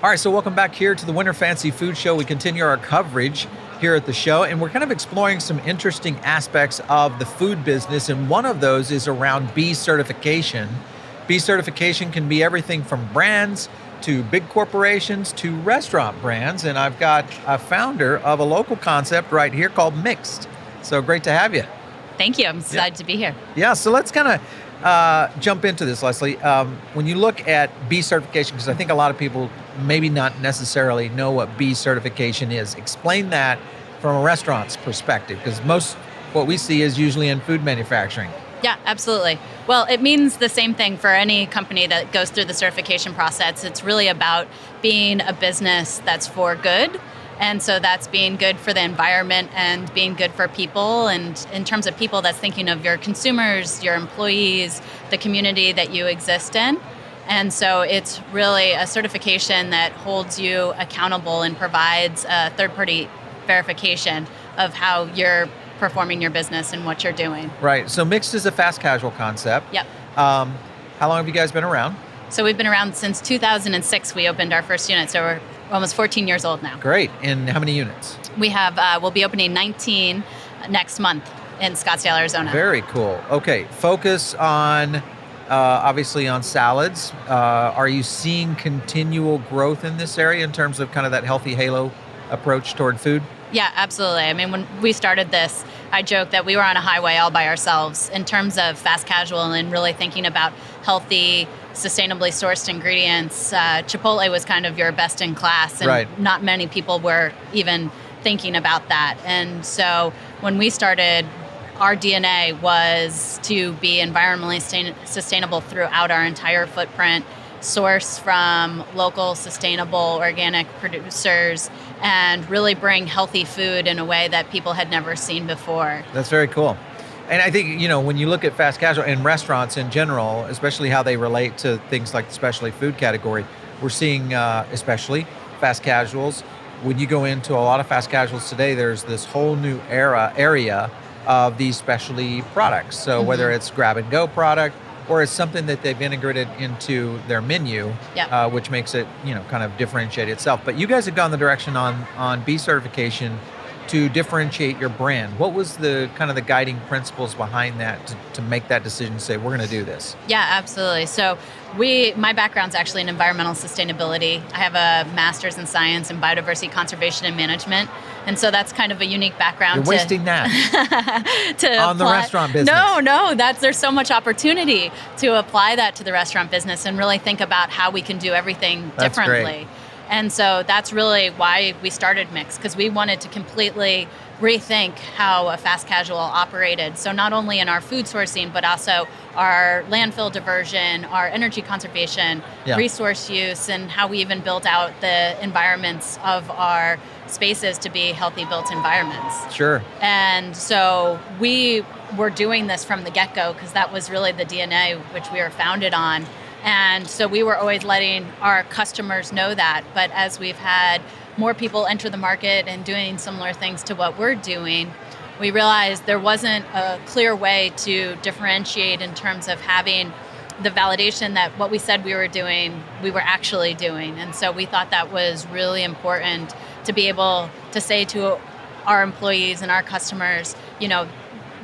All right, so welcome back here to the Winter Fancy Food Show. We continue our coverage here at the show, and we're kind of exploring some interesting aspects of the food business, and one of those is around B certification. B certification can be everything from brands to big corporations to restaurant brands, and I've got a founder of a local concept right here called MIXT. So great to have you. Thank you. I'm excited to be here. Yeah, so let's kind of jump into this, Leslie. When you look at B certification, because I think a lot of people maybe not necessarily know what B certification is, explain that from a restaurant's perspective, because most what we see is usually in food manufacturing. Yeah, absolutely. Well, it means the same thing for any company that goes through the certification process. It's really about being a business that's for good. And so that's being good for the environment and being good for people. And in terms of people, that's thinking of your consumers, your employees, the community that you exist in. And so it's really a certification that holds you accountable and provides a third-party verification of how you're performing your business and what you're doing. Right. So MIXT is a fast casual concept. Yep. How long have you guys been around? So we've been around since 2006. We opened our first unit, so we're almost 14 years old now. Great. And how many units? We have, we'll be opening 19 next month in Scottsdale, Arizona. Very cool. Okay. Focus on, obviously on salads. Are you seeing continual growth in this area in terms of kind of that healthy halo approach toward food? Yeah, absolutely. I mean, when we started this, I joked that we were on a highway all by ourselves in terms of fast casual and really thinking about healthy, sustainably sourced ingredients. Chipotle was kind of your best in class, and right. Not many people were even thinking about that. And so when we started, our DNA was to be environmentally sustainable throughout our entire footprint, source from local, sustainable, organic producers, and really bring healthy food in a way that people had never seen before. That's very cool. And I think, when you look at fast casual and restaurants in general, especially how they relate to things like the specialty food category, we're seeing, especially fast casuals. When you go into a lot of fast casuals today, there's this whole new area of these specialty products. So whether it's grab and go product, or it's something that they've integrated into their menu, which makes it, kind of differentiate itself. But you guys have gone the direction on B certification to differentiate your brand. What was the kind of the guiding principles behind that to make that decision to say, we're going to do this? Yeah, absolutely. So my background's actually in environmental sustainability. I have a master's in science and biodiversity conservation and management. And so that's kind of a unique background. You're wasting that on the restaurant business. No, there's so much opportunity to apply that to the restaurant business and really think about how we can do everything differently. Great. And so that's really why we started MIXT, because we wanted to completely rethink how a fast casual operated. So not only in our food sourcing, but also our landfill diversion, our energy conservation, resource use, and how we even built out the environments of our spaces to be healthy built environments. Sure. And so we were doing this from the get-go because that was really the DNA which we were founded on. And so we were always letting our customers know that. But as we've had more people enter the market and doing similar things to what we're doing, we realized there wasn't a clear way to differentiate in terms of having the validation that what we said we were doing, we were actually doing. And so we thought that was really important to be able to say to our employees and our customers,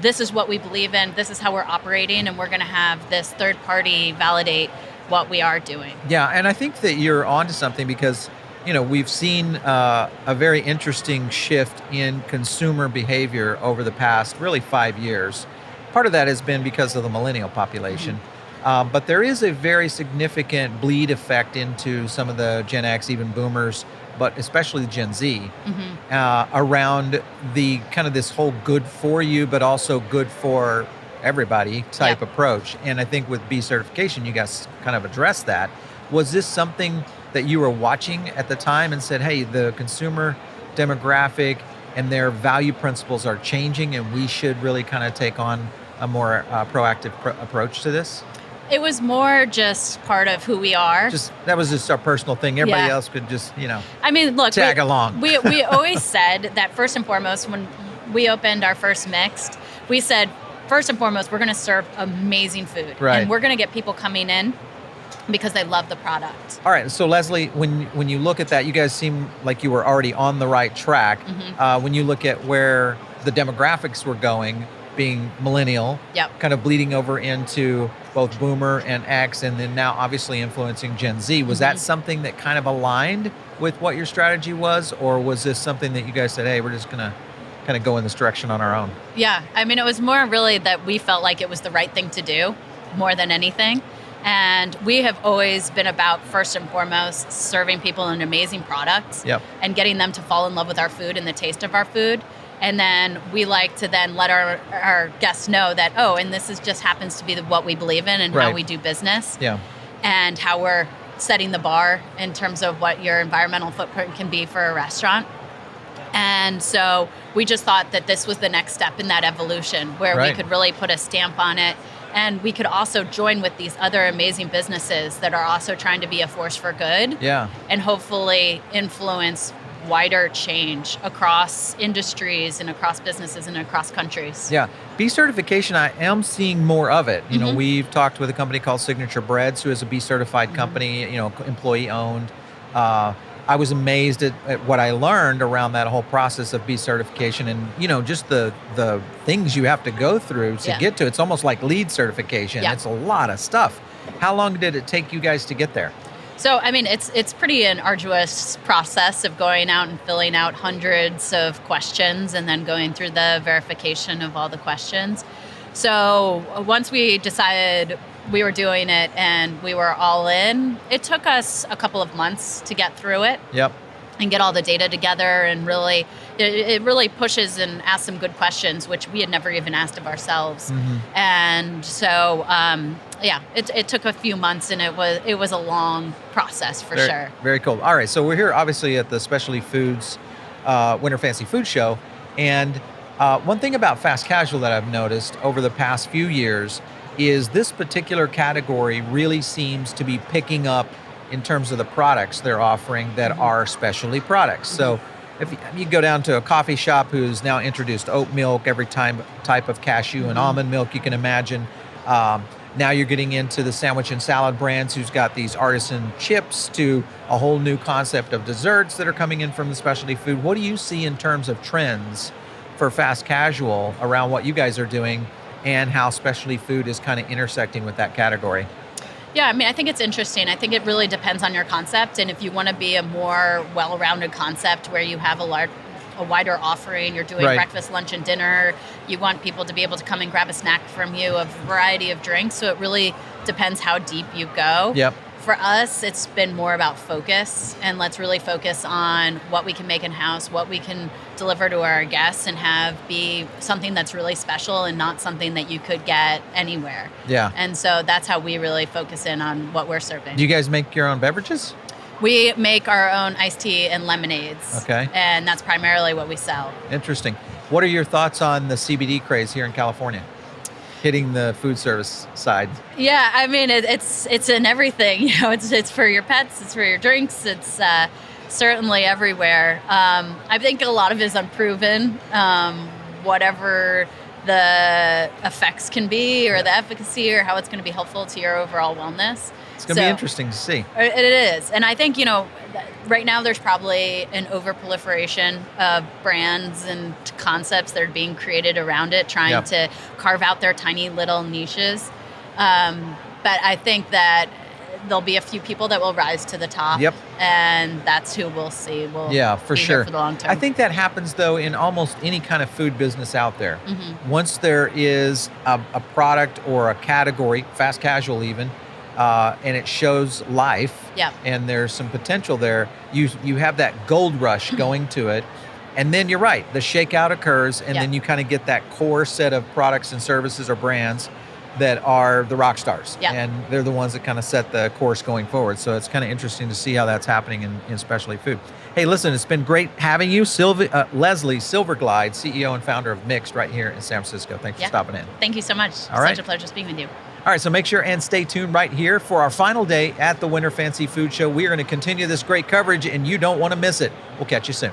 this is what we believe in, this is how we're operating, and we're going to have this third party validate what we are doing. Yeah, and I think that you're onto something because, we've seen a very interesting shift in consumer behavior over the past really 5 years. Part of that has been because of the millennial population. But there is a very significant bleed effect into some of the Gen X, even boomers, but especially Gen Z, around the kind of this whole good for you, but also good for everybody type approach. And I think with B certification, you guys kind of addressed that. Was this something that you were watching at the time and said, hey, the consumer demographic and their value principles are changing and we should really kind of take on a more proactive approach to this? It was more just part of who we are. That was just our personal thing. Everybody else could just, tag along. We always said that first and foremost, when we opened our first MIXT, we said, first and foremost, we're going to serve amazing food. Right. And we're going to get people coming in because they love the product. All right. So Leslie, when you look at that, you guys seem like you were already on the right track. When you look at where the demographics were going, being millennial, Yep. kind of bleeding over into both Boomer and X, and then now obviously influencing Gen Z. Was that something that kind of aligned with what your strategy was, or was this something that you guys said, hey, we're just going to kind of go in this direction on our own? Yeah, I mean, it was more really that we felt like it was the right thing to do more than anything. And we have always been about, first and foremost, serving people an amazing product and getting them to fall in love with our food and the taste of our food. And then we like to then let our guests know that, and this is just happens to be what we believe in and how we do business. Yeah. And how we're setting the bar in terms of what your environmental footprint can be for a restaurant. And so we just thought that this was the next step in that evolution where we could really put a stamp on it. And we could also join with these other amazing businesses that are also trying to be a force for good. Yeah. And hopefully influence wider change across industries and across businesses and across countries. Yeah. B certification, I am seeing more of it. You know, we've talked with a company called Signature Breads, who is a B certified company, you know, employee owned. I was amazed at what I learned around that whole process of B certification, and, you know, just the things you have to go through to get to it. It's almost like LEED certification. It's a lot of stuff. How long did it take you guys to get there? So, I mean, it's pretty an arduous process of going out and filling out hundreds of questions and then going through the verification of all the questions. So once we decided we were doing it and we were all in, it took us a couple of months to get through it. Yep. And get all the data together, and really, it really pushes and asks some good questions, which we had never even asked of ourselves. And so, it took a few months, and it was a long process for sure. Very cool. All right, so we're here obviously at the Specialty Foods Winter Fancy Food Show, and one thing about fast casual that I've noticed over the past few years is this particular category really seems to be picking up in terms of the products they're offering that are specialty products. So if you go down to a coffee shop who's now introduced oat milk, every type of cashew and almond milk you can imagine. Now you're getting into the sandwich and salad brands who's got these artisan chips, to a whole new concept of desserts that are coming in from the specialty food. What do you see in terms of trends for fast casual around what you guys are doing and how specialty food is kind of intersecting with that category? Yeah, I mean, I think it's interesting. I think it really depends on your concept. And if you want to be a more well-rounded concept where you have a wider offering, you're doing breakfast, lunch, and dinner, you want people to be able to come and grab a snack from you, a variety of drinks. So it really depends how deep you go. Yep. For us, it's been more about focus, and let's really focus on what we can make in-house, what we can deliver to our guests and have be something that's really special and not something that you could get anywhere. Yeah. And so that's how we really focus in on what we're serving. Do you guys make your own beverages? We make our own iced tea and lemonades. Okay. And that's primarily what we sell. Interesting. What are your thoughts on the CBD craze here in California, hitting the food service side? Yeah, I mean, it's in everything. You know, it's for your pets, it's for your drinks, it's certainly everywhere. I think a lot of it is unproven, whatever the effects can be or the efficacy or how it's going to be helpful to your overall wellness. It's going to be interesting to see. It is. And I think, you know, right now there's probably an overproliferation of brands and concepts that are being created around it, trying to carve out their tiny little niches. But I think that there'll be a few people that will rise to the top. Yep. And that's who we'll see. For sure. For the long term. I think that happens, though, in almost any kind of food business out there. Once there is a product or a category, fast casual even, and it shows life, and there's some potential there, you have that gold rush going to it. And then you're right, the shakeout occurs, and then you kind of get that core set of products and services or brands that are the rock stars. And they're the ones that kind of set the course going forward. So it's kind of interesting to see how that's happening in specialty food. Hey, listen, it's been great having you. Leslie Silverglide, CEO and founder of MIXT right here in San Francisco. Thanks for stopping in. Thank you so much. All right. Such a pleasure speaking with you. All right, so make sure and stay tuned right here for our final day at the Winter Fancy Food Show. We are going to continue this great coverage, and you don't want to miss it. We'll catch you soon.